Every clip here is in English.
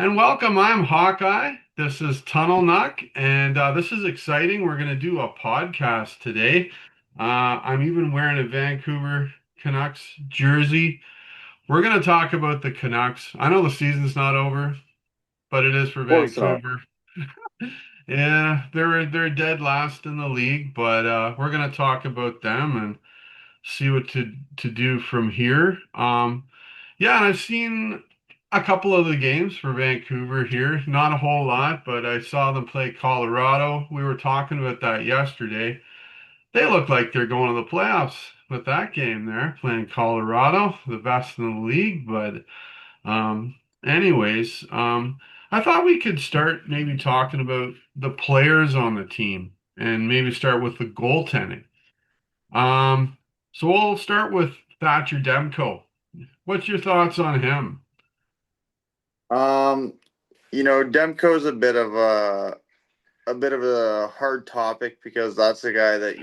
And welcome. I'm Hawkeye. This is Tunnel Nuck, and this is exciting. We're going to do a podcast today. I'm even wearing a Vancouver Canucks jersey. We're going to talk about the Canucks. I know the season's not over, but it is for Of course not. Vancouver. Yeah, they're dead last in the league, but we're going to talk about them and see what to do from here. Yeah, and I've seen a couple of the games for Vancouver here. Not a whole lot, but I saw them play Colorado. We were talking about that yesterday. They look like they're going to the playoffs with that game there, playing Colorado, the best in the league. But anyways, I thought we could start maybe talking about the players on the team and maybe start with the goaltending. Um, so we'll start with Thatcher Demko. What's your thoughts on him? Um, Demko's a bit of a hard topic because that's the guy that,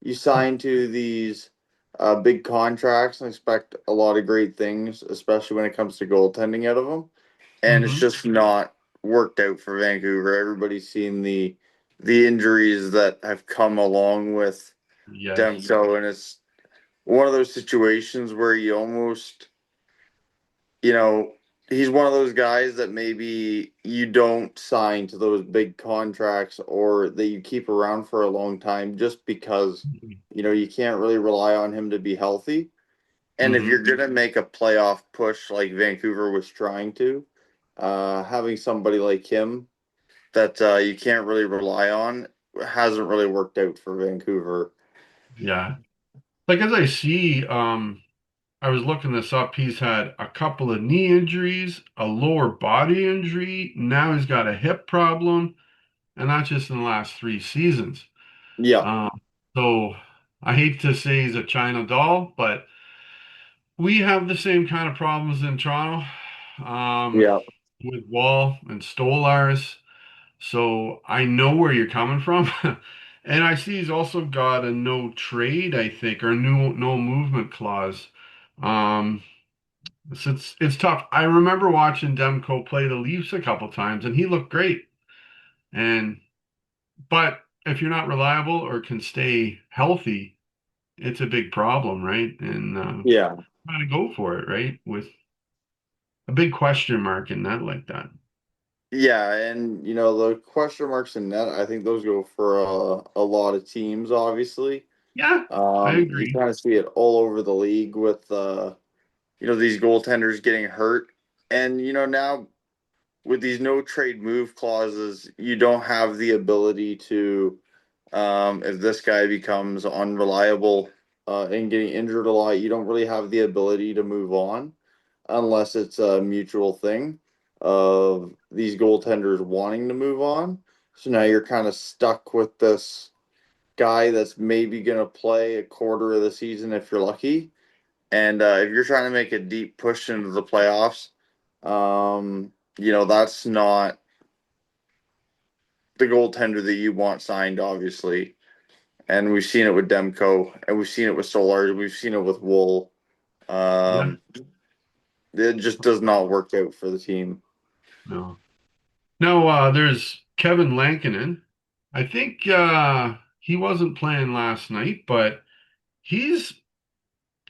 you sign to these big contracts and expect a lot of great things, especially when it comes to goaltending out of them. And it's Hmm. just not worked out for Vancouver. Everybody's seen the injuries that have come along with Yes. Demko, and it's one of those situations where you almost you know, he's one of those guys that maybe you don't sign to those big contracts or that you keep around for a long time just because, you can't really rely on him to be healthy. And if Hmm. you're going to make a playoff push like Vancouver was trying to, having somebody like him that you can't really rely on hasn't really worked out for Vancouver. Yeah. Like as I see, I was looking this up. He's had a couple of knee injuries, a lower body injury. Now he's got a hip problem, and that's just in the last 3 seasons. Yeah, Um, so I hate to say he's a China doll, but we have the same kind of problems in Toronto, yeah, with Wall and Stolars. So I know where you're coming from. And I see he's also got a no trade, I think, or no movement clause. Um, so it's tough. I remember watching Demko play the Leafs a couple times, and he looked great. And but if you're not reliable or can stay healthy, it's a big problem, right? And yeah. trying to go for it, right? With a big question mark in that like that. Yeah, and the question marks in net, I think those go for a lot of teams, obviously. Yeah, I You agree. kind of see it all over the league with these goaltenders getting hurt. And now with these no trade move clauses, you don't have the ability to if this guy becomes unreliable and getting injured a lot, you don't really have the ability to move on unless it's a mutual thing of these goaltenders wanting to move on. So now you're kind of stuck with this guy that's maybe going to play a quarter of the season if you're lucky. And if you're trying to make a deep push into the playoffs, that's not the goaltender that you want signed, obviously. And we've seen it with Demko, and we've seen it with Solar, we've seen it with Wool. Yeah, Um, it just does not work out for the team. no. No, there's Kevin Lankinen. I think he wasn't playing last night, but he's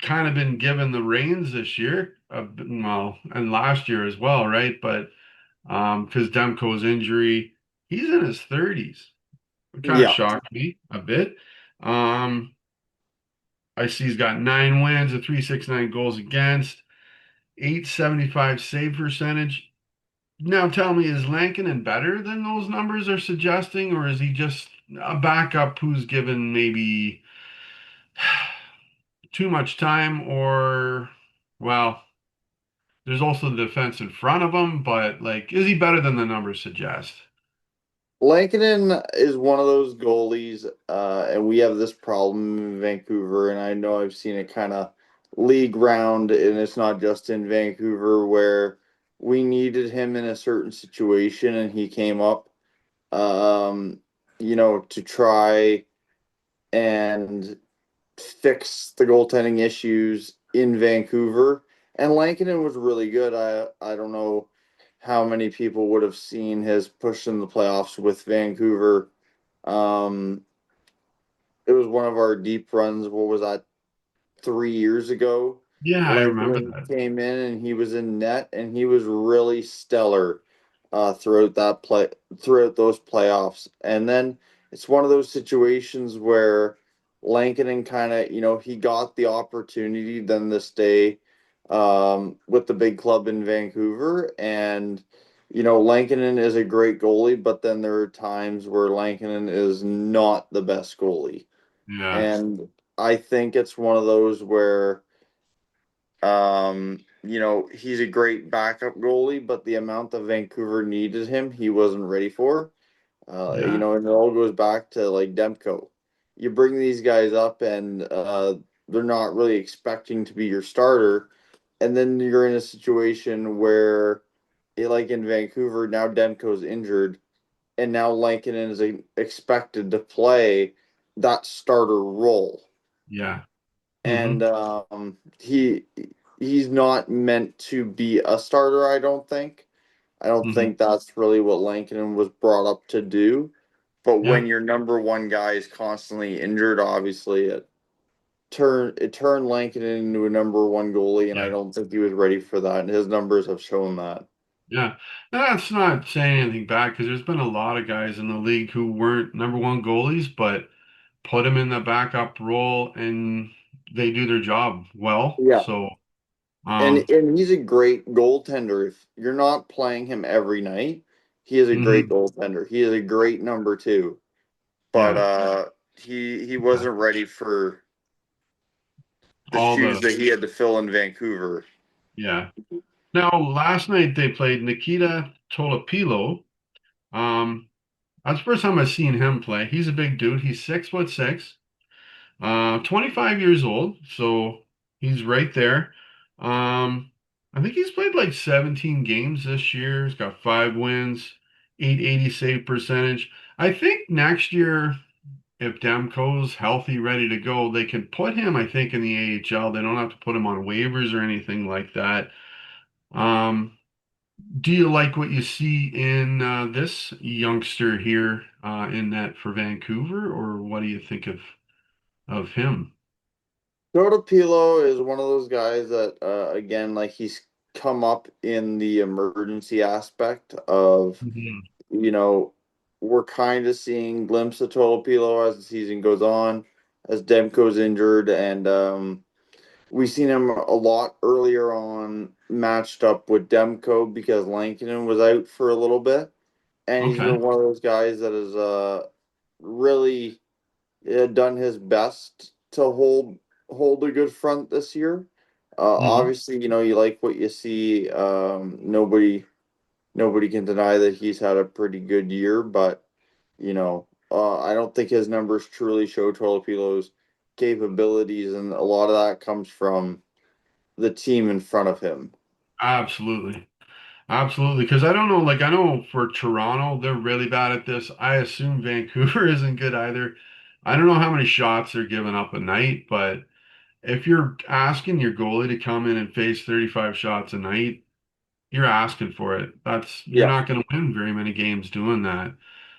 kind of been given the reins this year, well, and last year as well, right? But because Demko's injury, he's in his 30s. It kind of Yeah, shocked me a bit. Um, I see he's got 9 wins, a 369 goals against, 875 save percentage. Now tell me, is Lankinen better than those numbers are suggesting, or is he just a backup who's given maybe too much time, or, well, there's also the defense in front of him, but like, is he better than the numbers suggest? Lankinen is one of those goalies, and we have this problem in Vancouver, and I know I've seen it kind of league round, and it's not just in Vancouver where we needed him in a certain situation, and he came up, um, to try and fix the goaltending issues in Vancouver. And Lankinen was really good. I don't know how many people would have seen his push in the playoffs with Vancouver. Um, it was one of our deep runs. What was that? 3 years ago, Yeah, I remember Lankinen that. came in and he was in net and he was really stellar throughout those playoffs. And then it's one of those situations where Lankinen kind of, he got the opportunity then this day with the big club in Vancouver. And, Lankinen is a great goalie, but then there are times where Lankinen is not the best goalie. Yeah, And I think it's one of those where, he's a great backup goalie, but the amount that Vancouver needed him, he wasn't ready for. yeah, And it all goes back to like Demko. You bring these guys up and they're not really expecting to be your starter. And then you're in a situation where, like in Vancouver, now Demko's injured, and now Lankinen is expected to play that starter role. yeah. And Hmm. he's not meant to be a starter, I don't think. I don't Hmm. think that's really what Lankinen was brought up to do. But Yeah, when your number one guy is constantly injured, obviously it turned Lankinen into a number one goalie, and I yeah, don't think he was ready for that. And his numbers have shown that. yeah. And that's not saying anything bad because there's been a lot of guys in the league who weren't number one goalies, but put them in the backup role and they do their job well. Yeah. So, And um, and he's a great goaltender. If you're not playing him every night, he is a great mhm, goaltender. He is a great number two. But yeah, he yeah. wasn't ready for the All shoes the, that he had to fill in Vancouver. yeah. Now, last night they played Nikita Tolopilo. Um, that's the first time I've seen him play. He's a big dude. He's 6'6". 25 years old, so he's right there. I think he's played like 17 games this year. He's got 5 wins, 880 save percentage. I think next year, if Demko's healthy, ready to go, they can put him, I think, in the AHL. They don't have to put him on waivers or anything like that. Um, do you like what you see in this youngster here in net for Vancouver, or what do you think of him? Jordan Pilo is one of those guys that, again, like he's come up in the emergency aspect of, Mhm. you know, we're kind of seeing glimpse of Total Pilo as the season goes on, as Demko's injured, and we've seen him a lot earlier on matched up with Demko because Lankinen was out for a little bit. And he's Okay. been one of those guys that has really done his best to hold a good front this year. Hmm. Obviously, you like what you see. Nobody can deny that he's had a pretty good year, but I don't think his numbers truly show Tolopilo's capabilities, and a lot of that comes from the team in front of him. Absolutely. Absolutely. Because I don't know, like, I know for Toronto, they're really bad at this. I assume Vancouver isn't good either. I don't know how many shots they're giving up a night, but if you're asking your goalie to come in and face 35 shots a night, you're asking for it. You're Yeah, not going to win very many games doing that.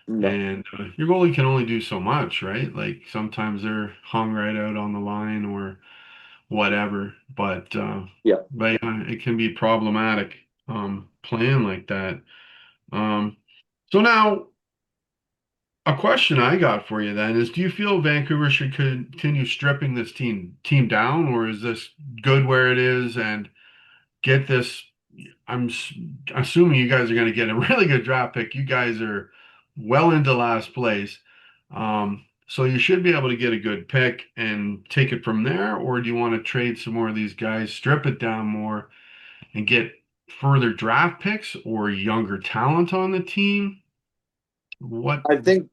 no, And your goalie can only do so much, right? Like sometimes they're hung right out on the line or whatever. yeah. But yeah, it can be problematic playing like that. Um, so now a question I got for you then is, do you feel Vancouver should continue stripping this team down, or is this good where it is and get this? I'm s- assuming you guys are going to get a really good draft pick. You guys are well into last place. So you should be able to get a good pick and take it from there, or do you want to trade some more of these guys, strip it down more, and get further draft picks or younger talent on the team? What? I think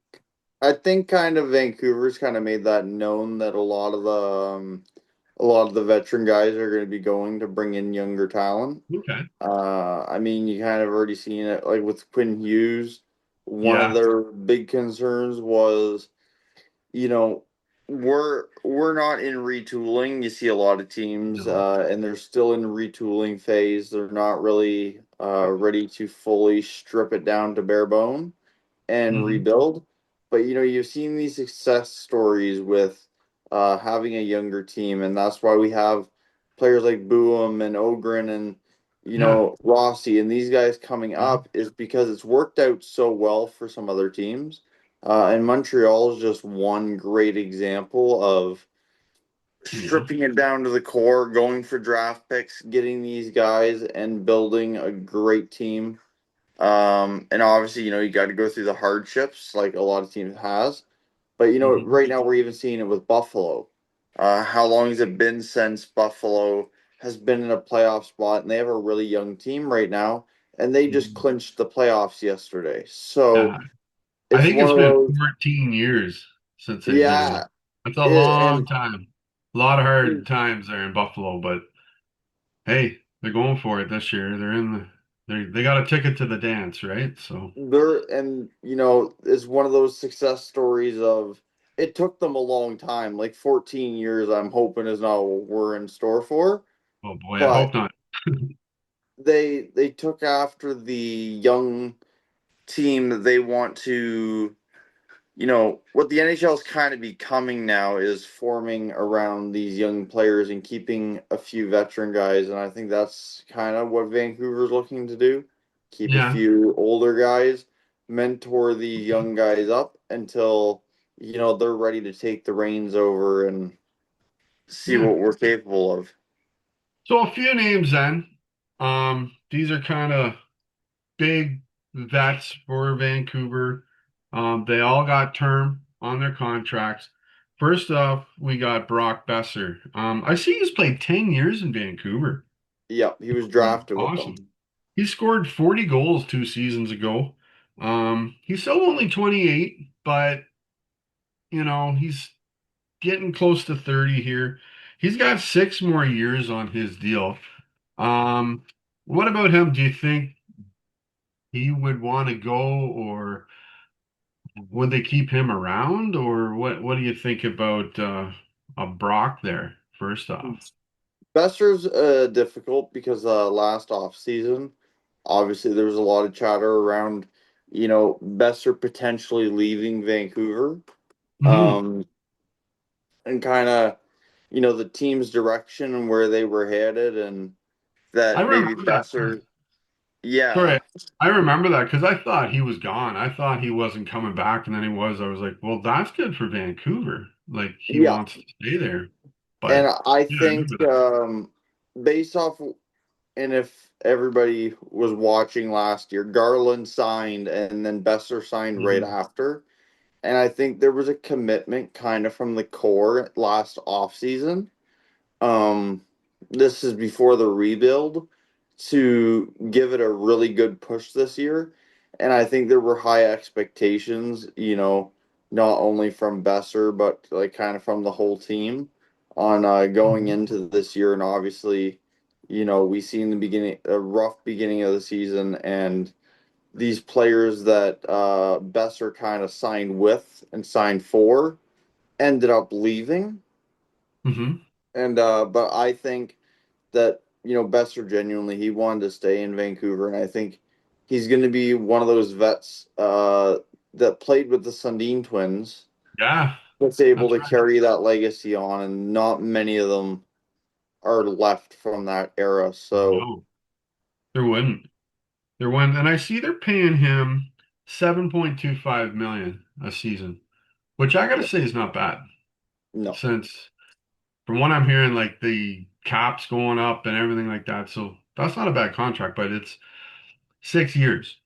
I think kind of Vancouver's kind of made that known that a lot of the veteran guys are going to be going to bring in younger talent. Okay. I mean, you kind of already seen it like with Quinn Hughes. One of Yeah. their big concerns was, you know, we're not in retooling. You see a lot of teams, No. and they're still in the retooling phase. They're not really ready to fully strip it down to bare bone and Hmm. rebuild. But you've seen these success stories with having a younger team, and that's why we have players like Boom and Ogren and Yeah. Rossi and these guys coming Mhm. up is because it's worked out so well for some other teams. And Montreal is just one great example of Yeah. stripping it down to the core, going for draft picks, getting these guys, and building a great team. And obviously, you got to go through the hardships like a lot of teams has. But Hmm. right now we're even seeing it with Buffalo. How long has it been since Buffalo has been in a playoff spot, and they have a really young team right now, and they just Hmm. clinched the playoffs yesterday. So Yeah. I it's think one it's of been those, 14 years since they did it. yeah. That's a long And time. A lot of hard times there in Buffalo, but hey, they're going for it this year. They got a ticket to the dance, right? So, it's one of those success stories of it took them a long time, like 14 years. I'm hoping is not what we're in store for, oh boy, I but hope not. they took after the young team that they want to. What the NHL is kind of becoming now is forming around these young players and keeping a few veteran guys, and I think that's kind of what Vancouver's looking to do. Keep a Yeah. few older guys, mentor these young guys up until they're ready to take the reins over and see Yeah. what we're capable of. So a few names then. These are kind of big vets for Vancouver. They all got term on their contracts. First off, we got Brock Besser. I see he's played 10 years in Vancouver. Yep, he was drafted with them. Awesome. He scored 40 goals 2 seasons ago. He's still only 28, but he's getting close to 30 here. He's got 6 more years on his deal. Um, what about him? Do you think he would want to go, or would they keep him around, or what do you think about a Brock there, first off? Besser's difficult because last off season, obviously there was a lot of chatter around, Besser potentially leaving Vancouver, Hmm. um, and kind of, the team's direction and where they were headed, and I that remember maybe that. Besser, yeah, Sorry, I remember that because I thought he was gone. I thought he wasn't coming back, and then he was. I was like, well, that's good for Vancouver. Like he yeah, wants to stay there. and But I yeah, I think remember that. based off, and if everybody was watching last year, Garland signed, and then Besser signed right Hmm. after. And I think there was a commitment kind of from the core last offseason. Um, this is before the rebuild to give it a really good push this year. And I think there were high expectations, not only from Besser, but like kind of from the whole team on going Hmm. into this year. And obviously, we see in the beginning a rough beginning of the season, and these players that Besser kind of signed with and signed for ended up leaving. Hmm. And but I think that Besser genuinely he wanted to stay in Vancouver, and I think he's going to be one of those vets that played with the Sundin twins Yeah, that's able that's to right. carry that legacy on, and not many of them are left from that era. So No, there wouldn't. There wouldn't. And I see they're paying him 7.25 million a season, which I gotta yeah, say is not bad. no, Since from what I'm hearing, like the cap's going up and everything like that. So that's not a bad contract, but it's 6 years.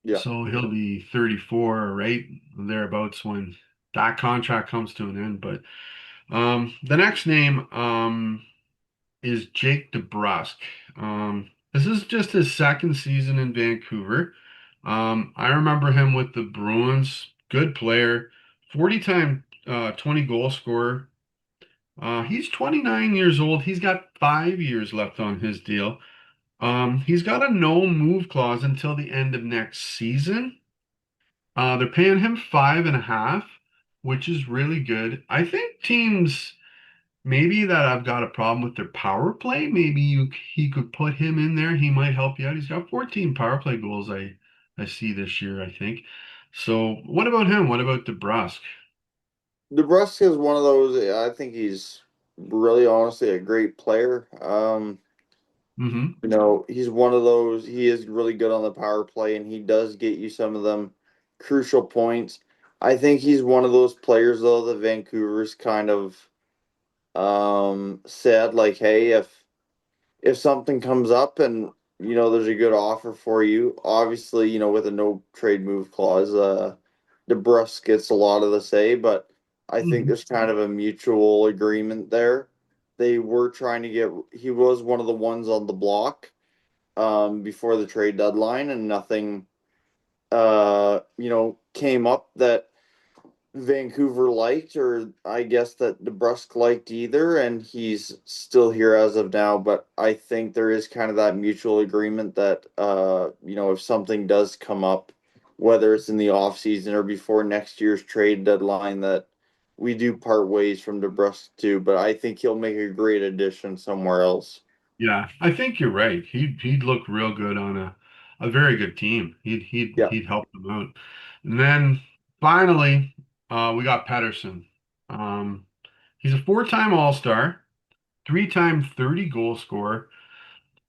yeah, So he'll be 34, right? Thereabouts when that contract comes to an end. But the next name is Jake DeBrusk. This is just his second season in Vancouver. I remember him with the Bruins. Good player, 40-time 20 goal scorer. He's 29 years old. He's got 5 years left on his deal. He's got a no move clause until the end of next season. They're paying him 5.5, which is really good. I think teams maybe that I've got a problem with their power play. Maybe he could put him in there. He might help you out. He's got 14 power play goals I see this year, I think. So what about him? What about DeBrusque? DeBrusque is one of those. I think he's really, honestly, a great player. Hmm. He's one of those. He is really good on the power play, and he does get you some of them crucial points. I think he's one of those players, though, that Vancouver's kind of said, like, hey, if something comes up and there's a good offer for you, obviously, with a no trade move clause, DeBrusque gets a lot of the say, but I think Hmm. there's kind of a mutual agreement there. They were trying to get he was one of the ones on the block before the trade deadline, and nothing came up that Vancouver liked, or I guess that DeBrusque liked either, and he's still here as of now. But I think there is kind of that mutual agreement that if something does come up, whether it's in the off season or before next year's trade deadline, that we do part ways from DeBrusque too. But I think he'll make a great addition somewhere else. Yeah, I think you're right. He'd look real good on a very good team. Yeah, He'd help them out. And then finally, we got Pedersen. Um, he's a four-time All-Star, three-time 30 goal scorer.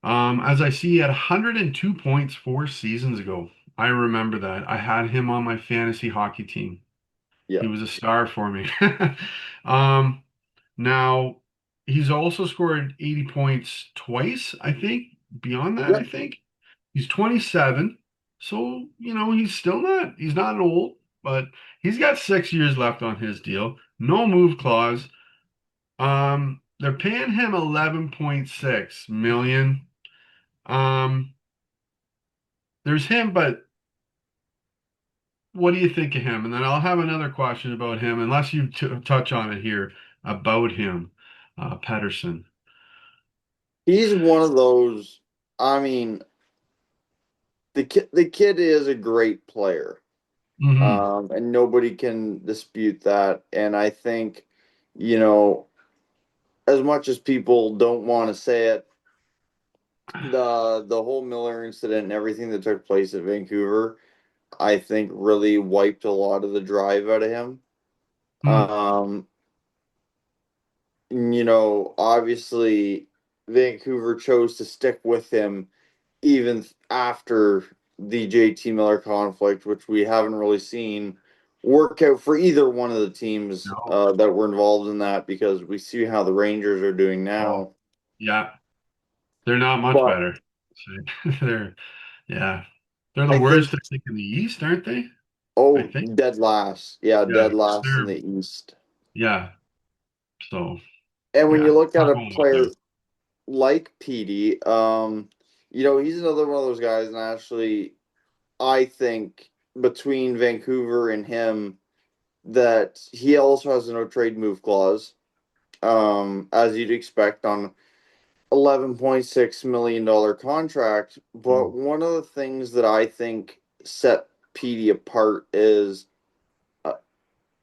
As I see, he had 102 points 4 seasons ago. I remember that. I had him on my fantasy hockey team. yeah, He was a star for me. Um, Now, he's also scored 80 points twice, I think. Beyond that, yeah. I think. He's 27. So, he's not old, but he's got 6 years left on his deal. No move clause. They're paying him 11.6 million. Um, there's him, but what do you think of him? And then I'll have another question about him, unless you touch on it here about him, Pedersen. He's one of those. I mean, the kid is a great player. Hmm. And nobody can dispute that. And I think, you know, as much as people don't want to say it, the whole Miller incident and everything that took place at Vancouver, I think really wiped a lot of the drive out of him. Um, obviously Vancouver chose to stick with him even after the JT Miller conflict, which we haven't really seen work out for either one of the teams No. that were involved in that, because we see how the Rangers are doing Oh, now. yeah. They're not much But better. So, yeah. They're the I think, worst, I think, in the East, aren't they? I oh, think. dead last. Yeah, Yeah. dead last in They're, the East. yeah. So, And when you yeah. look at Not a going up player there. like Petey, he's another one of those guys, and actually, I think between Vancouver and him, that he also has a no trade move clause, as you'd expect on $11.6 million contract. But Mm. one of the things that I think set Petey apart is uh,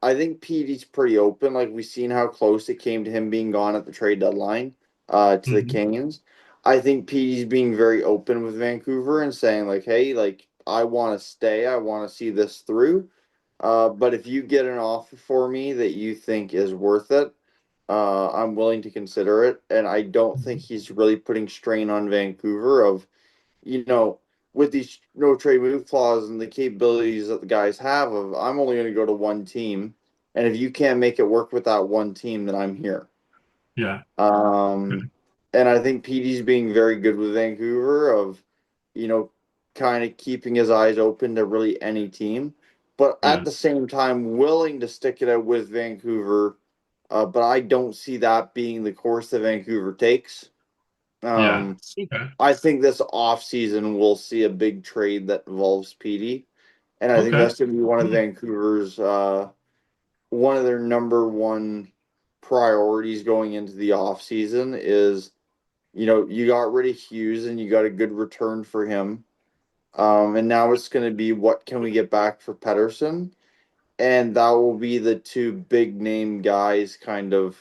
I think Petey's pretty open. Like, we've seen how close it came to him being gone at the trade deadline to the Mhm. Kings. I think Petey's being very open with Vancouver and saying, like, hey, like, I want to stay. I want to see this through. But if you get an offer for me that you think is worth it, I'm willing to consider it. And I don't think Mhm. he's really putting strain on Vancouver of, you know, with these no trade move clauses and the capabilities that the guys have of, I'm only going to go to one team. And if you can't make it work with that one team, then I'm here. Yeah. Um, and I think Petey's being very good with Vancouver of, you know, kind of keeping his eyes open to really any team, but at Yeah. the same time willing to stick it out with Vancouver. But I don't see that being the course that Vancouver takes. Yeah. Um, Okay. I think this offseason we'll see a big trade that involves Petey, and I think Okay. that's going to be one of Hmm. Vancouver's one of their number one priorities going into the offseason is, you got rid of Hughes and you got a good return for him. And now it's going to be, what can we get back for Pedersen? And that will be the two big name guys kind of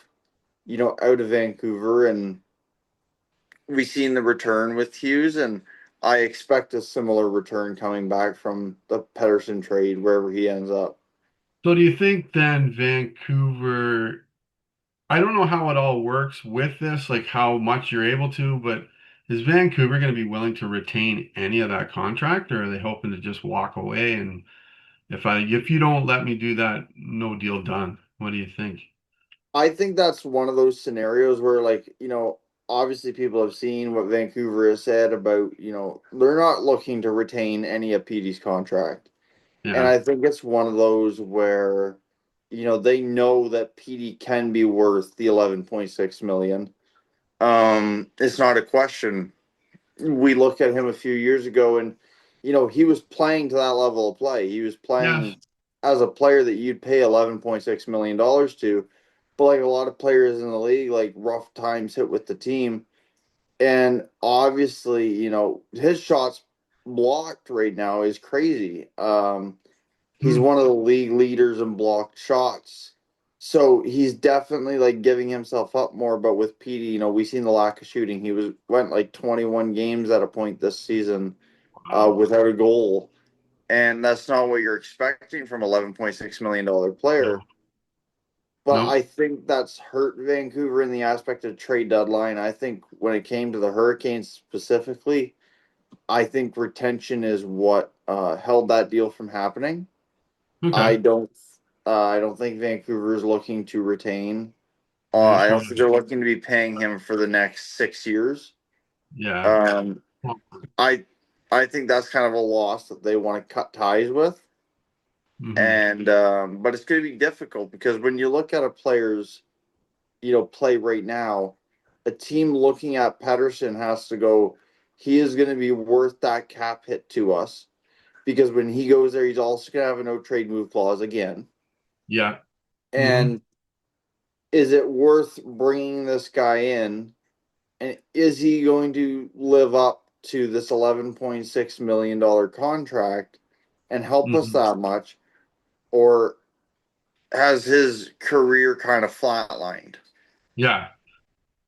out of Vancouver, and we've seen the return with Hughes, and I expect a similar return coming back from the Pedersen trade wherever he ends up. So do you think then Vancouver, I don't know how it all works with this, like how much you're able to, but is Vancouver going to be willing to retain any of that contract, or are they hoping to just walk away? And if you don't let me do that, no deal done. What do you think? I think that's one of those scenarios where, like, obviously people have seen what Vancouver has said about, they're not looking to retain any of Petey's contract. And Yeah. I think it's one of those where, they know that Petey can be worth the 11.6 million. It's not a question. We looked at him a few years ago, and he was playing to that level of play. He was Yes. playing as a player that you'd pay $11.6 million to. But like a lot of players in the league, like rough times hit with the team, and obviously, his shots blocked right now is crazy. He's Hmm. one of the league leaders in blocked shots. So he's definitely like giving himself up more. But with Petey, we've seen the lack of shooting. He went like 21 games at a point this season Wow. without a goal. And that's not what you're expecting from $11.6 million No. player. But No. I think that's hurt Vancouver in the aspect of trade deadline. I think when it came to the Hurricanes specifically, I think retention is what held that deal from happening. Okay. I don't. I don't think Vancouver is looking to retain. They just I don't want think to. they're looking to be paying him for the next 6 years. Yeah. Um, I I think that's kind of a loss that they want to cut ties with, Mm-hmm. and but it's going to be difficult because when you look at a player's play right now, a team looking at Pedersen has to go. He is going to be worth that cap hit to us because when he goes there, he's also going to have a no trade move clause again. Yeah. Mm-hmm. And is it worth bringing this guy in? And is he going to live up to this $11.6 million contract and help us Mm-hmm. that much? Or has his career kind of flatlined? Yeah.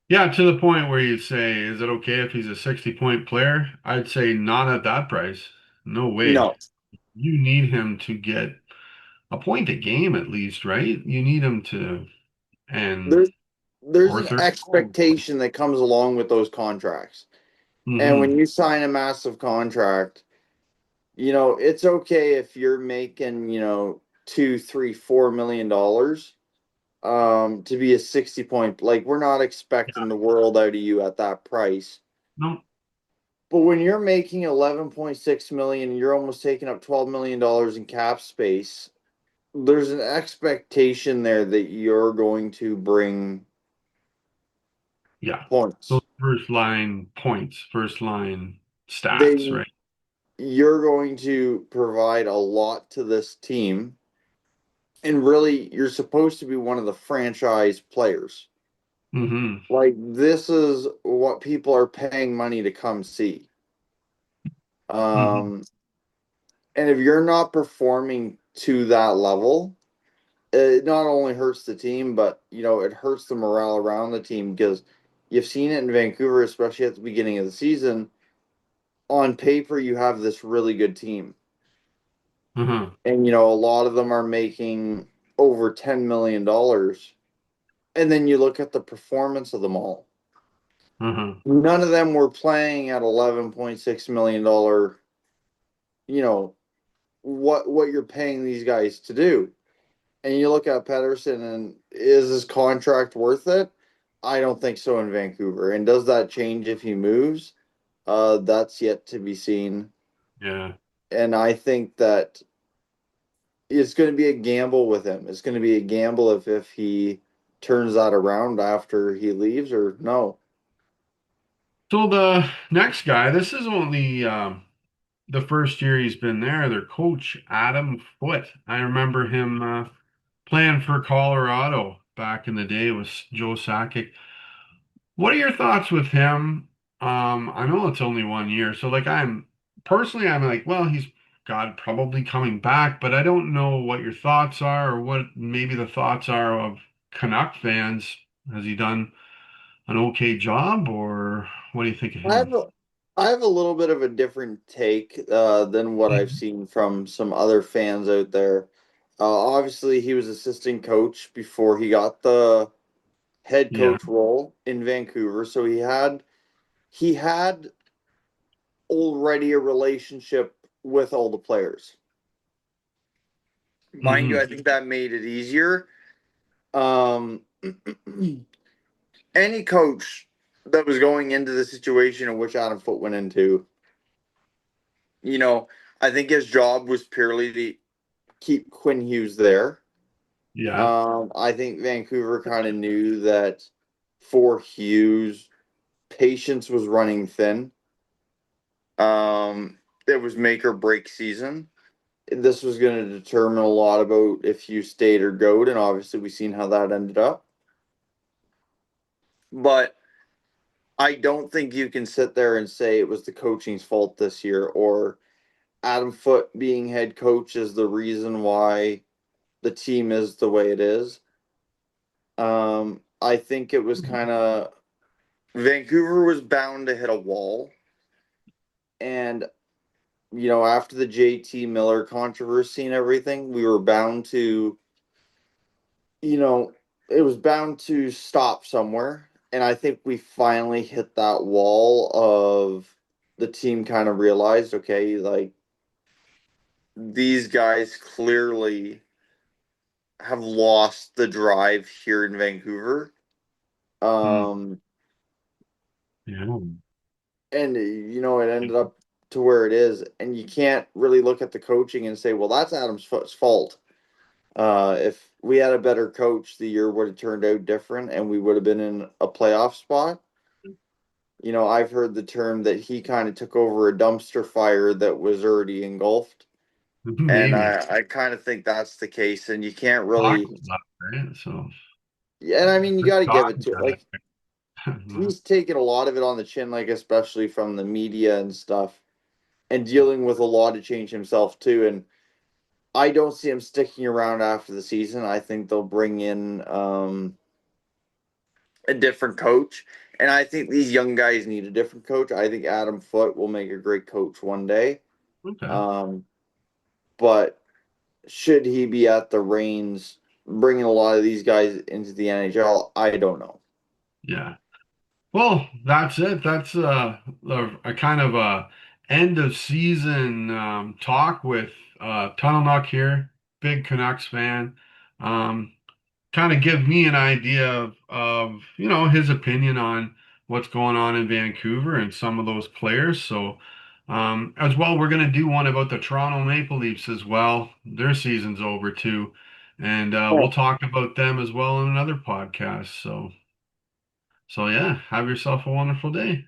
Yeah, to the point where you say, is it okay if he's a 60-point player? I'd say not at that price. No way. No. You need him to get a point a game at least, right? You need him to, and There's there's or an 30 goals. expectation that comes along with those contracts. And Mm-hmm. when you sign a massive contract, it's okay if you're making, two, three, $4 million to be a 60 point. Like, we're not expecting the world out of you at that price. No, But when you're making 11.6 million, you're almost taking up $12 million in cap space. There's an expectation there that you're going to bring yeah. Those points. first line points, first line stats, They right? You're going to provide a lot to this team, and really you're supposed to be one of the franchise players. Mm-hmm. Like, this is what people are paying money to come see. Mm-hmm. Um, and if you're not performing to that level, it not only hurts the team, but it hurts the morale around the team because you've seen it in Vancouver, especially at the beginning of the season. On paper, you have this really good team, Uh-huh. and a lot of them are making over $10 million. And then you look at the performance of them all. Uh-huh. None of them were playing at $11.6 million. You know what you're paying these guys to do. And you look at Pedersen, and is his contract worth it? I don't think so in Vancouver. And does that change if he moves? That's yet to be seen. Yeah. And I think that it's going to be a gamble with him. It's going to be a gamble if he turns that around after he leaves or no. So the next guy, this is only the first year he's been there. Their coach, Adam Foote. I remember him playing for Colorado back in the day with Joe Sakic. What are your thoughts with him? I know it's only 1 year, so like I'm like, well, he's God probably coming back, but I don't know what your thoughts are or what maybe the thoughts are of Canuck fans. Has he done an okay job, or what do you think of I have him? a, I have a little bit of a different take than what I've Mhm. seen from some other fans out there. Obviously, he was assistant coach before he got the head Yeah. coach role in Vancouver, so he had already a relationship with all the players. Mind you, I Hmm. think that made it easier. Um, any coach that was going into the situation in which Adam Foote went into, you know, I think his job was purely to keep Quinn Hughes there. Yeah. I think Vancouver kind of knew that for Hughes, patience was running thin. It was make or break season. This was going to determine a lot about if Hughes stayed or goed, and obviously we've seen how that ended up. But I don't think you can sit there and say it was the coaching's fault this year or Adam Foote being head coach is the reason why the team is the way it is. I think it was kind of Vancouver was bound to hit a wall. And, after the JT Miller controversy and everything, we were bound to, you know, it was bound to stop somewhere. And I think we finally hit that wall of the team kind of realized, okay, like these guys clearly have lost the drive here in Vancouver. Mm. Um, Yeah. and it ended up to where it is, and you can't really look at the coaching and say, well, that's Adam's fault. If we had a better coach, the year would have turned out different, and we would have been in a playoff spot. I've heard the term that he kind of took over a dumpster fire that was already engulfed, and Maybe. I kind of think that's the case, and you can't Talk really. about that, right? So Yeah, and I mean, you got to give talk it to about like it. he's taken a lot of it on the chin, like especially from the media and stuff, and dealing with a lot of change himself too. And I don't see him sticking around after the season. I think they'll bring in a different coach, and I think these young guys need a different coach. I think Adam Foote will make a great coach one day, Okay. um, but should he be at the reins, bringing a lot of these guys into the NHL? I don't know. Yeah. Well, that's it. That's a kind of a end of season talk with Tunnel Nuck here, big Canucks fan. Um, Kind of give me an idea of his opinion on what's going on in Vancouver and some of those players. So as well, we're going to do one about the Toronto Maple Leafs as well. Their season's over too, and we'll Oh, talk about them as well in another podcast. So yeah, have yourself a wonderful day.